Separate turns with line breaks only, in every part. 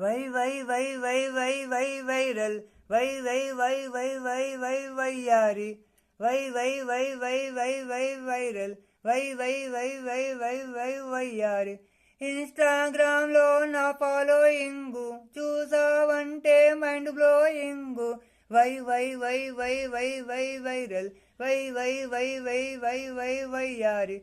Why వై వై వై వై వై వైరల్ వై వై వై వై వై వై వయ్యారి వై వై వై వై వై వై వైరల్ వై వై వై వై వై వై వయ్యారి. ఇన్స్టాగ్రామ్లో నా ఫాలోయింగు చూసావంటే మైండ్ బ్లోయింగు. వై వై వై వై వై వై వైరల్ వై వై వై వై వై వై వయ్యారి.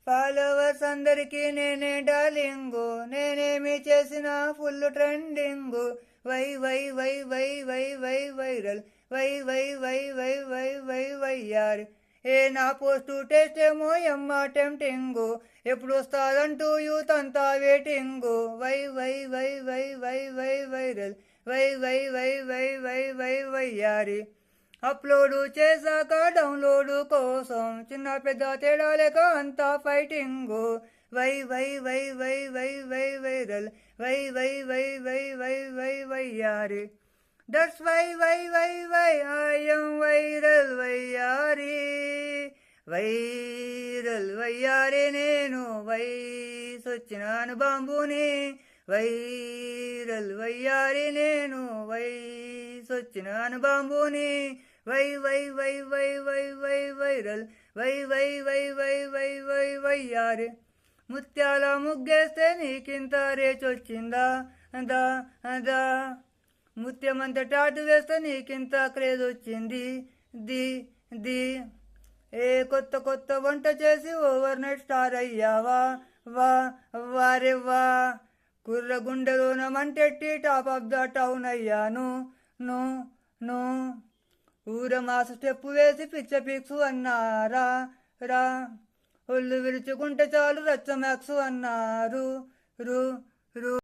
ఫాలోవర్స్ అందరికీ నేనే డార్లింగు, నేనేమి చేసిన ఫుల్ ట్రెండింగు. వై వై వై వై వై వై వైరల్ వై వై వై వై వై వై వయ్యారి. నా పోస్టు టెస్ట్ ఏమో ఎమ్మ టెంప్టింగు, ఎప్పుడు వస్తాదంటూ యూత్ అంతా వెయిటింగు. వై వై వై వై వై వై వైరల్ వై వై వై వై వై వై వయ్యారి. అప్లోడు చేశాక డౌన్లోడు కోసం చిన్న పెద్ద తేడా లేక అంతా ఫైటింగు. వై వై వై వై వై వై వైరల్ వై వై వై వై వై వై వయ్యారి. దట్స్ వై వై వై వై ఐఎం వైరల్ వయ్యారి. వైరల్ వయ్యారి నేను వయసొచ్చినాను బాంబుని. వైరల్ వయ్యారి నేను వయసొచ్చినాను బాంబుని. వై వై వై వై వై వై వైరల్ వై వై వై వై వై వై వయ్యారి. ముత్యాల ముగ్గేస్తే నీకింత రేచొచ్చిందా దా దా. ముత్యమంత టాటు వేస్తే నీకింత క్రేజ్ వచ్చింది ది ది. కొత్త కొత్త వంట చేసి ఓవర్ నైట్ స్టార్ అయ్యావా వా వారే వా. కుర్ర గుండెలోన మంటెట్టి టాప్ ఆఫ్ ద టౌన్ అయ్యాను ను ను. ఊర మాస స్టెప్పు వేసి పిచ్చ పిక్సు అన్నారా రా. ఒళ్ళు విరుచుకుంటే చాలు రచ్చ మ్యాక్సు అన్నారు రు రు.